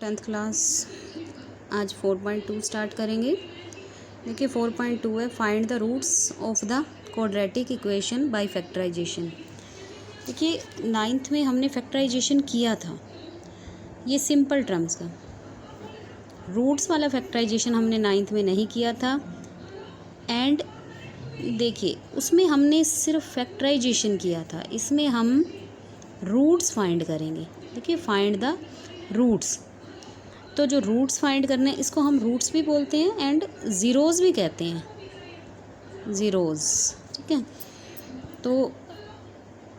Tenth class आज 4.2 start करेंगे। देखिए 4.2 है, find the roots of the quadratic equation by factorisation. देखिए 9th में हमने फैक्टराइजेशन किया था, ये सिंपल टर्म्स का। रूट्स वाला फैक्टराइजेशन हमने 9th में नहीं किया था। एंड देखिए उसमें हमने सिर्फ फैक्टराइजेशन किया था, इसमें हम रूट्स फाइंड करेंगे। देखिए फाइंड द रूट्स, तो जो रूट्स फाइंड करने इसको हम रूट्स भी बोलते हैं एंड ज़ीरोज़ भी कहते हैं, ज़ीरोज़। ठीक है, तो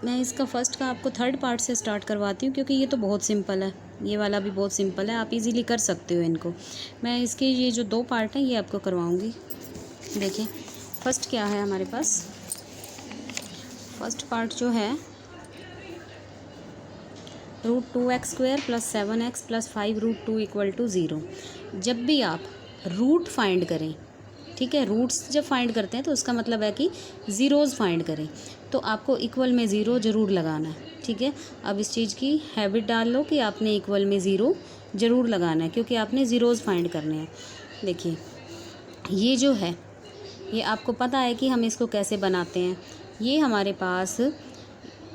मैं इसका फर्स्ट का आपको थर्ड पार्ट से स्टार्ट करवाती हूँ, क्योंकि ये तो बहुत सिंपल है, ये वाला भी बहुत सिंपल है, आप इजीली कर सकते हो इनको। मैं इसके ये जो दो पार्ट हैं ये आपको करवाऊँगी। देखिए फर्स्ट क्या है हमारे पास, फर्स्ट पार्ट जो है √2x² + 7x + 5√2 = 0। जब भी आप रूट फाइंड करें, ठीक है, रूट्स जब फाइंड करते हैं तो उसका मतलब है कि ज़ीरोज़ फाइंड करें, तो आपको इक्वल में ज़ीरो ज़रूर लगाना है। ठीक है, अब इस चीज़ की हैबिट डाल लो कि आपने इक्वल में ज़ीरो ज़रूर लगाना है, क्योंकि आपने ज़ीरोज़ फाइंड करने हैं। देखिए ये जो है ये आपको पता है कि हम इसको कैसे बनाते हैं। ये हमारे पास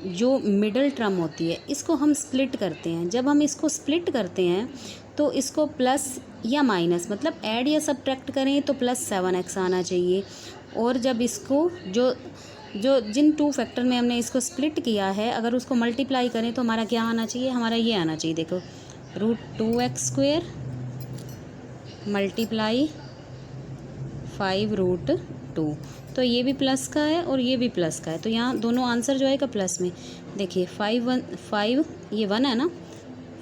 जो मिडल टर्म होती है इसको हम स्प्लिट करते हैं। जब हम इसको स्प्लिट करते हैं तो इसको प्लस या माइनस, मतलब ऐड या सब्ट्रैक्ट करें तो +7x आना चाहिए। और जब इसको जो जो जिन टू फैक्टर में हमने इसको स्प्लिट किया है, अगर उसको मल्टीप्लाई करें तो हमारा क्या आना चाहिए, हमारा ये आना चाहिए। देखो √2x² × 5√2, तो ये भी प्लस का है और ये भी प्लस का है, तो यहाँ दोनों आंसर जो आएगा प्लस में। देखिए 5 ये 1 है ना,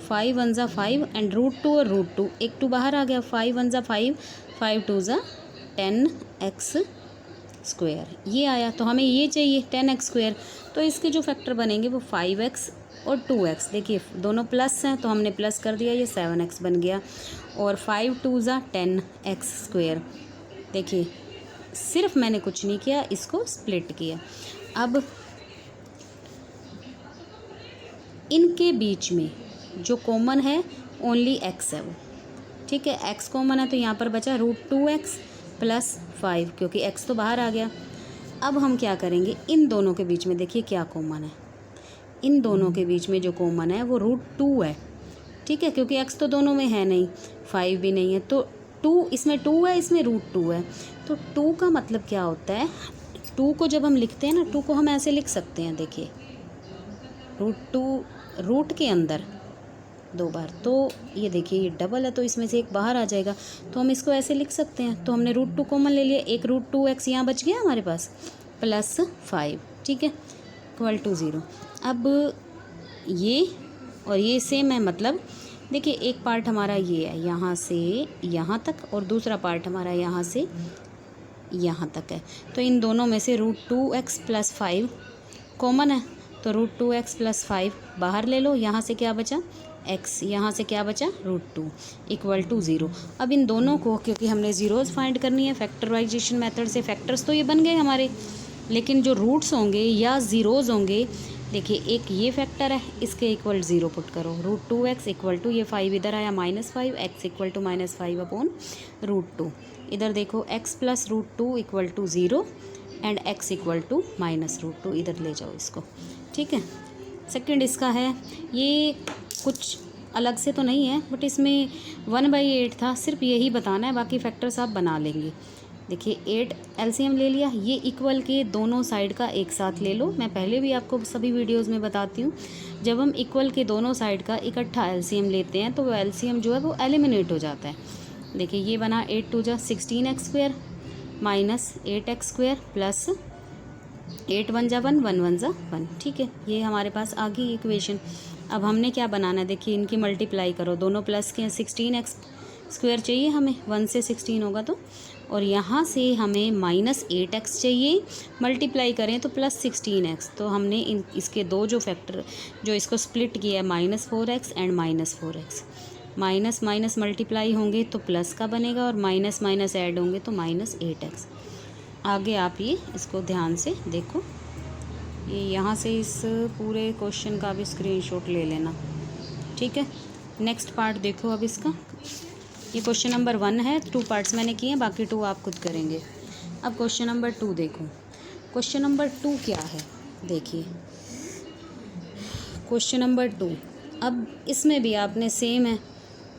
5 1 ज़ा 5 एंड √2 और √2, एक 2 बाहर आ गया, 5 1 ज़ा 5, 5 2 ज़ा 10x², ये आया। तो हमें ये चाहिए 10x², तो इसके जो फैक्टर बनेंगे वो 5x और 2x। देखिए दोनों प्लस हैं तो हमने प्लस कर दिया, ये 7x बन गया। और 5 2 ज़ा 10x²। देखिए सिर्फ मैंने कुछ नहीं किया, इसको स्प्लिट किया। अब इनके बीच में जो कॉमन है ओनली x है वो, ठीक है, x कॉमन है, तो यहाँ पर बचा √2x + 5, क्योंकि x तो बाहर आ गया। अब हम क्या करेंगे, इन दोनों के बीच में देखिए क्या कॉमन है, इन दोनों के बीच में जो कॉमन है वो √2 है। ठीक है, क्योंकि x तो दोनों में है नहीं, 5 भी नहीं है, तो 2 इसमें 2 है, इसमें √2 है। तो 2 का मतलब क्या होता है, 2 को जब हम लिखते हैं ना, 2 को हम ऐसे लिख सकते हैं। देखिए √2 रूट के अंदर 2 बार, तो ये देखिए ये डबल है तो इसमें से एक बाहर आ जाएगा, तो हम इसको ऐसे लिख सकते हैं। तो हमने √2 कॉमन ले लिया, एक √2x यहाँ बच गया हमारे पास, +5, ठीक है, = 0। अब ये और ये सेम है, मतलब देखिए एक पार्ट हमारा ये है यहाँ से यहाँ तक, और दूसरा पार्ट हमारा यहाँ से यहाँ तक है। तो इन दोनों में से √2x + 5 कॉमन है, तो √2x + 5 बाहर ले लो, यहाँ से क्या बचा x, यहाँ से क्या बचा √2 = 0। अब इन दोनों को, क्योंकि हमने ज़ीरोज़ फाइंड करनी है फैक्टराइजेशन मेथड से, फैक्टर्स तो ये बन गए हमारे, लेकिन जो रूट्स होंगे या ज़ीरोज़ होंगे, देखिए एक ये फैक्टर है, इसके इक्वल 0 पुट करो, √2x = ये 5 इधर आया -5, x = -5/√2। इधर देखो x + √2 = 0 एंड x = -√2, इधर ले जाओ इसको। ठीक है, सेकंड इसका है, ये कुछ अलग से तो नहीं है, बट इसमें 1/8 था, सिर्फ यही बताना है, बाकी फैक्टर्स आप बना लेंगे। देखिए 8 एलसीएम ले लिया, ये इक्वल के दोनों साइड का एक साथ ले लो। मैं पहले भी आपको सभी वीडियोस में बताती हूँ, जब हम इक्वल के दोनों साइड का इकट्ठा एलसीएम लेते हैं तो वो एलसीएम जो है वो एलिमिनेट हो जाता है। देखिए ये बना 8 2 ज़ा 16x² -8x² + 8 1 ज़ा 1, 1 1 ज़ा 1। ठीक है, ये हमारे पास आ गई इक्वेशन। अब हमने क्या बनाना है, देखिए इनकी मल्टीप्लाई करो, दोनों प्लस के 16x² चाहिए हमें, 1 से 16 होगा तो, और यहाँ से हमें -8x चाहिए, मल्टीप्लाई करें तो +16x। तो हमने इसके दो जो फैक्टर जो इसको स्प्लिट किया है, -4x and -4x, minus minus multiply होंगे तो प्लस का बनेगा, और माइनस माइनस ऐड होंगे तो -8x। आगे आप ये इसको ध्यान से देखो, ये यहाँ से इस पूरे क्वेश्चन का भी स्क्रीनशॉट ले लेना। ठीक है, नेक्स्ट पार्ट देखो अब इसका। ये क्वेश्चन नंबर 1 है, 2 पार्ट्स मैंने किए हैं, बाकी 2 आप खुद करेंगे। अब क्वेश्चन नंबर 2 देखो। क्वेश्चन नंबर 2 क्या है, देखिए क्वेश्चन नंबर 2। अब इसमें भी आपने सेम है,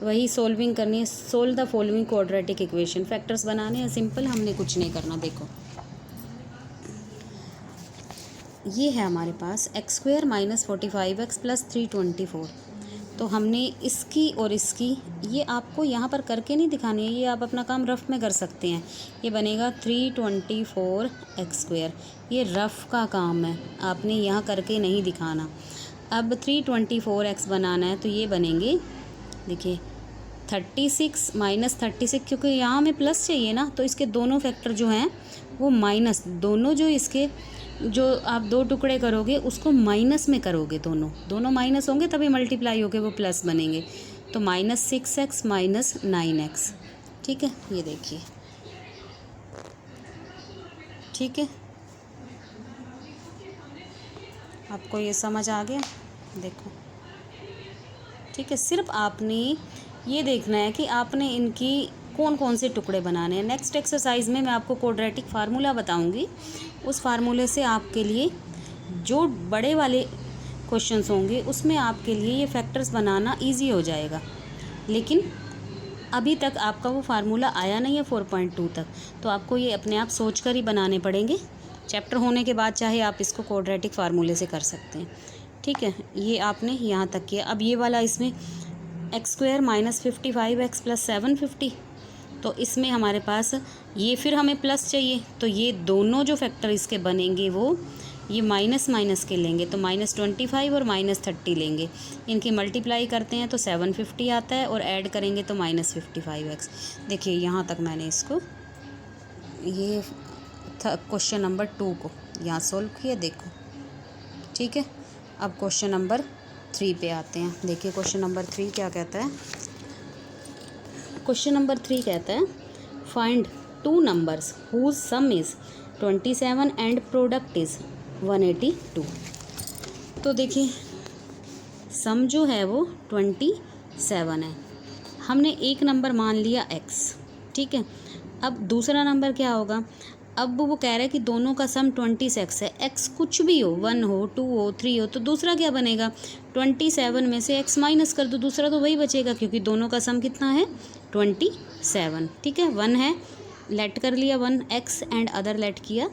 वही सॉल्विंग करनी है। Solve the following quadratic equation, factors बनाने हैं सिंपल, हमने कुछ नहीं करना। देखो ये है हमारे पास x² - 45x + 324। तो हमने इसकी और इसकी, ये आपको यहाँ पर करके नहीं दिखानी है, ये आप अपना काम रफ़ में कर सकते हैं। ये बनेगा 324x², ये रफ़ का काम है, आपने यहाँ करके नहीं दिखाना। अब 324x बनाना है तो ये बनेंगे, देखिए 36 - 36, क्योंकि यहाँ हमें प्लस चाहिए ना, तो इसके दोनों फैक्टर जो हैं वो माइनस, दोनों जो इसके जो आप 2 टुकड़े करोगे उसको माइनस में करोगे, दोनों माइनस होंगे तभी मल्टीप्लाई होके वो प्लस बनेंगे। तो -6x - 9x, ठीक है, ये देखिए, ठीक है, आपको ये समझ आ गया। देखो ठीक है, सिर्फ आपने ये देखना है कि आपने इनकी कौन कौन से टुकड़े बनाने हैं। नेक्स्ट एक्सरसाइज में मैं आपको क्वाड्रेटिक फार्मूला बताऊंगी, उस फार्मूले से आपके लिए जो बड़े वाले क्वेश्चंस होंगे उसमें आपके लिए ये फैक्टर्स बनाना इजी हो जाएगा। लेकिन अभी तक आपका वो फार्मूला आया नहीं है 4.2 तक, तो आपको ये अपने आप सोच कर ही बनाने पड़ेंगे। चैप्टर होने के बाद चाहे आप इसको क्वाड्रेटिक फार्मूले से कर सकते हैं, ठीक है। ये आपने यहाँ तक किया। अब ये वाला, इसमें x² - 55x + 750, तो इसमें हमारे पास ये फिर हमें प्लस चाहिए, तो ये दोनों जो फैक्टर इसके बनेंगे वो ये माइनस माइनस के लेंगे, तो -25 और -30 लेंगे। इनकी मल्टीप्लाई करते हैं तो 750 आता है, और ऐड करेंगे तो -55x। देखिए यहाँ तक मैंने इसको, ये था क्वेश्चन नंबर 2 को यहाँ सोल्व किया, देखो ठीक है। अब क्वेश्चन नंबर 3 पे आते हैं। देखिए क्वेश्चन नंबर 3 क्या कहता है। क्वेश्चन नंबर 3 कहता है find 2 numbers whose sum is 27 and product is 182। तो देखिए सम जो है वो 27 है, हमने एक नंबर मान लिया x, ठीक है। अब दूसरा नंबर क्या होगा, अब वो कह रहा है कि दोनों का सम 26 है, x कुछ भी हो, 1 हो, 2 हो, 3 हो, तो दूसरा क्या बनेगा, 27 में से x माइनस कर दो, दूसरा तो वही बचेगा, क्योंकि दोनों का सम कितना है 27, ठीक है। 1 है, लेट कर लिया 1, x एंड अदर लेट किया,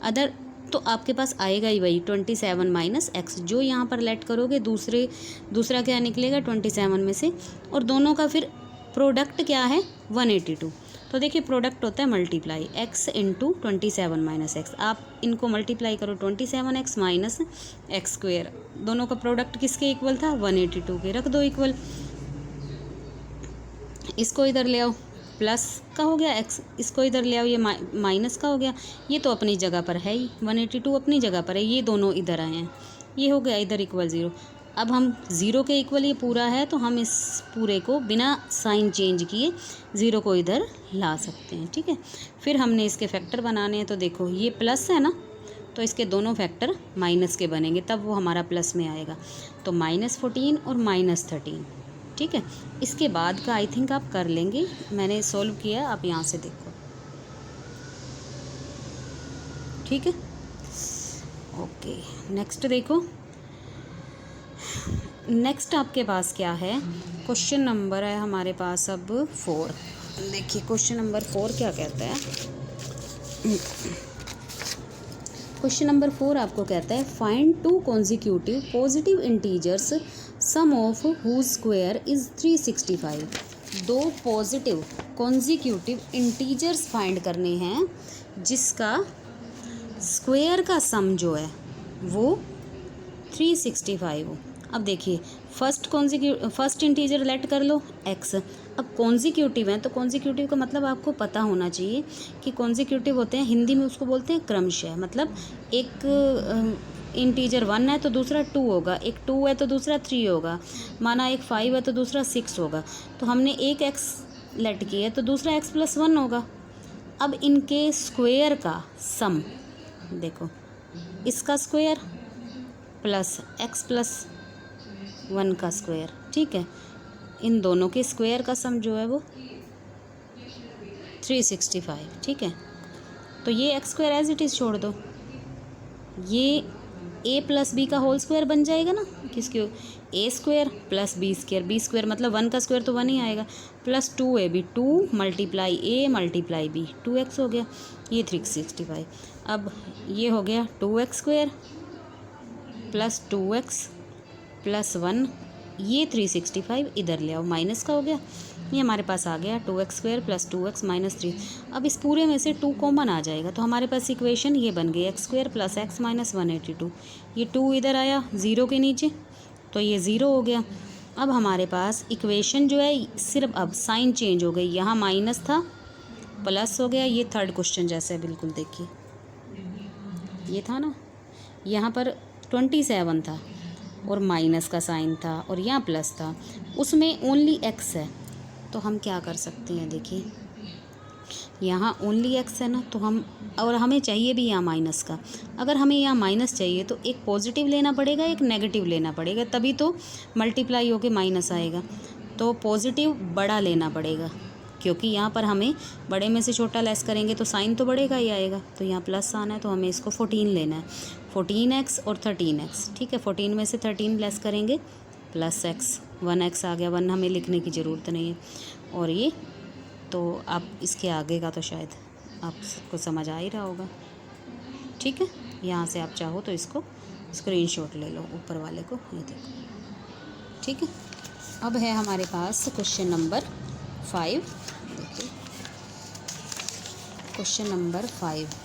अदर तो आपके पास आएगा ही वही 27 - x, जो यहाँ पर लेट करोगे दूसरा क्या निकलेगा 27 में से, और दोनों का फिर प्रोडक्ट क्या है 182। तो देखिए प्रोडक्ट होता है मल्टीप्लाई, x × 27 - x, आप इनको मल्टीप्लाई करो 27x - x², दोनों का प्रोडक्ट किसके इक्वल था 182 के, रख दो इक्वल। इसको इधर ले आओ, प्लस का हो गया x, इसको इधर ले आओ, ये माइनस का हो गया, ये तो अपनी जगह पर है ही, 182 अपनी जगह पर है, ये दोनों इधर आए हैं, ये हो गया इधर इक्वल 0। अब हम 0 के इक्वल ये पूरा है, तो हम इस पूरे को बिना साइन चेंज किए 0 को इधर ला सकते हैं, ठीक है। फिर हमने इसके फैक्टर बनाने हैं, तो देखो ये प्लस है ना, तो इसके दोनों फैक्टर माइनस के बनेंगे, तब वो हमारा प्लस में आएगा, तो -14 और -13, ठीक है। इसके बाद का आई थिंक आप कर लेंगे, मैंने सॉल्व किया, आप यहाँ से देखो, ठीक है। ओके नेक्स्ट देखो, नेक्स्ट आपके पास क्या है, क्वेश्चन नंबर है हमारे पास अब 4। देखिए क्वेश्चन नंबर 4 क्या कहता है। क्वेश्चन नंबर 4 आपको कहता है find 2 consecutive positive integers sum of whose square is 365। 2 positive consecutive integers find करने हैं जिसका स्क्वायर का सम जो है वो 365 हो। अब देखिए फर्स्ट इंटीजर लेट कर लो x, अब कॉन्जिक्यूटिव है तो कॉन्जिक्यूटिव का मतलब आपको पता होना चाहिए कि कॉन्जिक्यूटिव होते हैं, हिंदी में उसको बोलते हैं क्रमशः, मतलब एक इंटीजर 1 है तो दूसरा 2 होगा, एक 2 है तो दूसरा 3 होगा, माना एक 5 है तो दूसरा 6 होगा, तो हमने एक x लेट किया है तो दूसरा x + 1 होगा। अब इनके स्क्वायर का सम देखो, इसका स्क्वायर प्लस x + 1 का स्क्वायर, ठीक है। इन दोनों के स्क्वायर का सम जो है वो 365, ठीक है। तो ये x square as it is छोड़ दो, ये ए प्लस बी का होल स्क्वायर बन जाएगा ना, किसके, a square plus b square मतलब 1 का स्क्वायर तो 1 ही आएगा, plus 2ab, 2 multiply a multiply b, 2x हो गया, ये 365। अब ये हो गया 2x square plus 2x plus 1, ये 365 इधर ले आओ, माइनस का हो गया, ये हमारे पास आ गया 2x square plus 2x minus 3। अब इस पूरे में से 2 कॉमन आ जाएगा, तो हमारे पास इक्वेशन ये बन गई x square plus x minus 182, ये 2 इधर आया 0 के नीचे, तो ये 0 हो गया। अब हमारे पास इक्वेशन जो है सिर्फ अब साइन चेंज हो गई, यहाँ माइनस था प्लस हो गया, ये थर्ड क्वेश्चन जैसा है बिल्कुल, देखिए ये था ना, यहाँ पर 27 था और माइनस का साइन था और यहाँ प्लस था, उसमें ओनली x है, तो हम क्या कर सकते हैं, देखिए यहाँ ओनली x है ना, तो हम, और हमें चाहिए भी यहाँ माइनस का, अगर हमें यहाँ माइनस चाहिए तो एक पॉजिटिव लेना पड़ेगा एक नेगेटिव लेना पड़ेगा, तभी तो मल्टीप्लाई होके माइनस आएगा, तो पॉजिटिव बड़ा लेना पड़ेगा, क्योंकि यहाँ पर हमें बड़े में से छोटा लेस करेंगे तो साइन तो बढ़ेगा ही आएगा, तो यहाँ प्लस आना है, तो हमें इसको 14 लेना है, 14x और 13x, ठीक है। 14 में से 13 लेस करेंगे प्लस x, 1x आ गया, 1 हमें लिखने की ज़रूरत नहीं है, और ये तो आप इसके आगे का तो शायद आपको समझ आ ही रहा होगा, ठीक है। यहाँ से आप चाहो तो इसको स्क्रीनशॉट ले लो ऊपर वाले को, ये देखो, ठीक है। अब है हमारे पास क्वेश्चन नंबर 5, देखिए क्वेश्चन नंबर 5,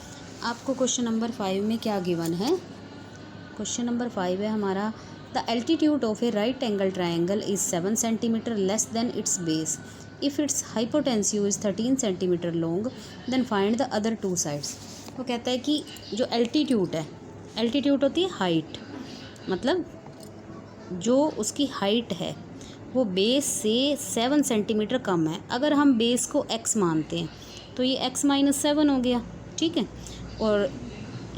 आपको क्वेश्चन नंबर 5 में क्या गिवन है। क्वेश्चन नंबर 5 है हमारा, the altitude of a right angle triangle is 7 centimetre less than its base, if its hypotenuse is 13 centimetre long, then find the other 2 sides. वो कहता है कि जो एल्टीट्यूड है, एल्टीट्यूड होती है हाइट, मतलब जो उसकी हाइट है वो बेस से 7 सेंटीमीटर कम है, अगर हम बेस को x मानते हैं तो ये x माइनस 7 हो गया, ठीक है। और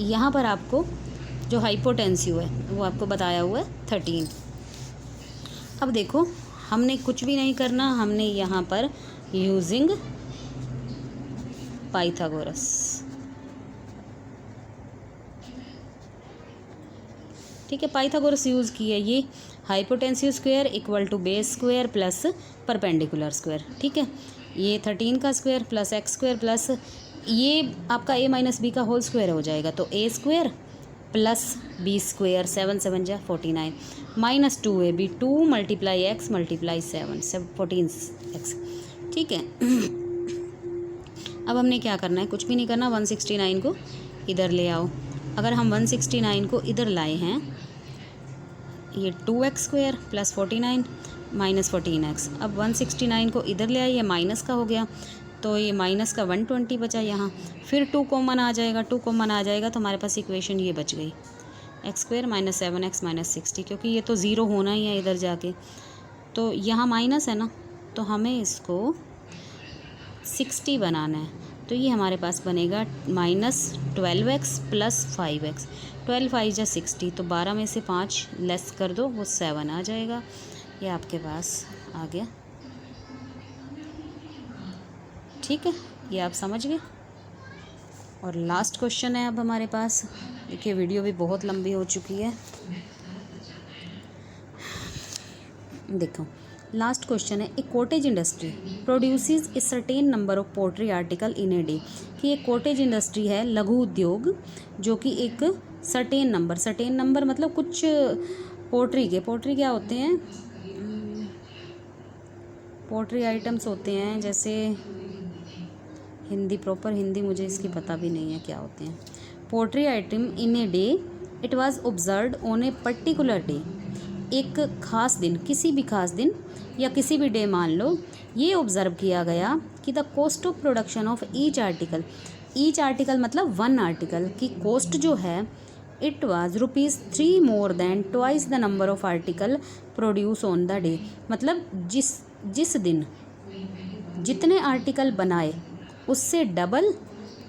यहाँ पर आपको जो हाइपोटेन्सिव है वो आपको बताया हुआ है 13। अब देखो हमने कुछ भी नहीं करना, हमने यहाँ पर यूजिंग पाइथागोरस, ठीक है, पाइथागोरस यूज़ किया, ये hypotenuse square equal to base square plus perpendicular square, ठीक है, ये 13 का square plus x square plus ये आपका a माइनस बी का होल स्क्वायर हो जाएगा, तो a square plus b square, 7 7 जा 49 minus 2ab, 2 multiply x multiply 7 14x, ठीक है। अब हमने क्या करना है, कुछ भी नहीं करना, 169 को इधर ले आओ, अगर हम 169 को इधर लाए हैं, ये 2x square plus 49 minus 14x, अब 169 को इधर ले आइए, माइनस का हो गया, तो ये माइनस का 120 बचा यहाँ, फिर 2 कॉमन आ जाएगा, 2 कॉमन आ जाएगा तो हमारे पास इक्वेशन ये बच गई, x square minus 7x minus 60, क्योंकि ये तो ज़ीरो होना ही है इधर जाके, तो यहाँ माइनस है ना, तो हमें इसको 60 बनाना है, तो ये हमारे पास बनेगा माइनस 12x प्लस 5x, 12 5 जा 60, तो 12 में से 5 लेस कर दो, वो 7 आ जाएगा, ये आपके पास आ गया, ठीक है, ये आप समझ गए। और लास्ट क्वेश्चन है अब हमारे पास, देखिए वीडियो भी बहुत लंबी हो चुकी है, देखो लास्ट क्वेश्चन है, a cottage industry produces a certain number of poultry article in a day, कि एक कॉटेज इंडस्ट्री है, लघु उद्योग, जो कि एक सर्टेन नंबर मतलब कुछ पोल्ट्री क्या होते हैं, पोल्ट्री आइटम्स होते हैं, जैसे प्रॉपर हिंदी मुझे इसकी पता भी नहीं है क्या होते हैं, poultry item in a day, it was observed on a particular day, एक खास दिन, किसी भी खास दिन या किसी भी डे मान लो, ये ऑब्ज़र्व किया गया कि the cost of production of each article मतलब 1 आर्टिकल की कॉस्ट जो है, it was ₹3 more than twice the number of article produce on the day, मतलब जिस दिन जितने आर्टिकल बनाए उससे डबल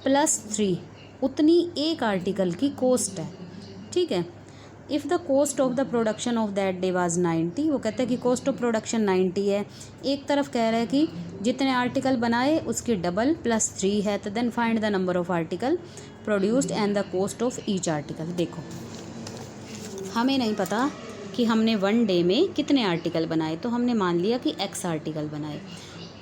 प्लस 3 उतनी एक आर्टिकल की कॉस्ट है, ठीक है। If the cost of the production of that day was 90, वो कहते हैं कि कॉस्ट ऑफ प्रोडक्शन 90 है, एक तरफ कह रहा है कि जितने आर्टिकल बनाए उसकी डबल प्लस 3 है, तो then find the number of article produced and the cost of each article. देखो हमें नहीं पता कि हमने वन डे में कितने आर्टिकल बनाए, तो हमने मान लिया कि एक्स आर्टिकल बनाए,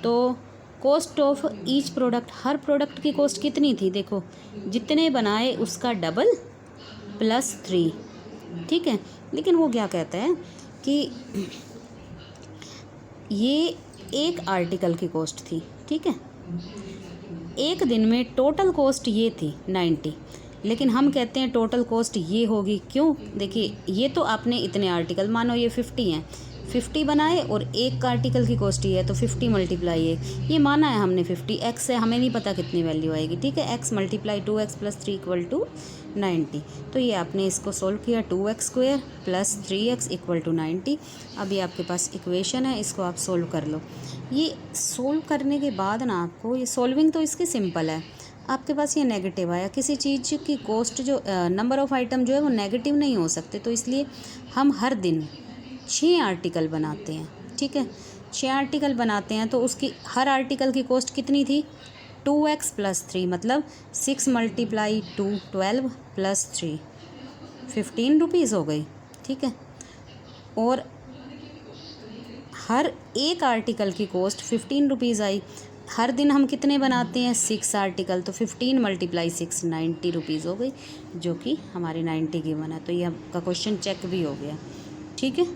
तो cost of each product, her product की कॉस्ट कितनी थी, देखो जितने बनाए उसका डबल प्लस 3, ठीक है। लेकिन वो क्या कहता है कि ये एक आर्टिकल की कॉस्ट थी, ठीक है, एक दिन में टोटल कॉस्ट ये थी 90, लेकिन हम कहते हैं टोटल कॉस्ट ये होगी, क्यों, देखिए ये तो आपने इतने आर्टिकल, मानो ये 50 हैं, 50 बनाए और एक आर्टिकल की कॉस्ट ये है, तो 50 मल्टीप्लाई ये माना है हमने 50, एक्स है, हमें नहीं पता कितनी वैल्यू आएगी, ठीक है, x multiply 2x plus 3 equal to 90। तो ये आपने इसको सोल्व किया, 2x square plus 3x equal to 90। अब ये आपके पास इक्वेशन है, इसको आप सोल्व कर लो। ये सोल्व करने के बाद ना आपको ये सोल्विंग तो इसकी सिंपल है, आपके पास ये नेगेटिव आया, किसी चीज़ की कॉस्ट जो नंबर ऑफ़ आइटम जो है वो नेगेटिव नहीं हो सकते, तो इसलिए हम हर दिन 6 आर्टिकल बनाते हैं, ठीक है, 6 आर्टिकल बनाते हैं, तो उसकी हर आर्टिकल की कॉस्ट कितनी थी, 2x प्लस 3, मतलब 6 मल्टीप्लाई 2 12 प्लस 3 15 रुपीज़ हो गई, ठीक है। और हर एक आर्टिकल की कॉस्ट 15 रुपीज़ आई, हर दिन हम कितने बनाते हैं, 6 आर्टिकल, तो 15 मल्टीप्लाई 6 90 रुपीज़ हो गई, जो कि हमारे 90 गिवन है। तो ये आपका क्वेश्चन चेक भी हो गया, ठीक है।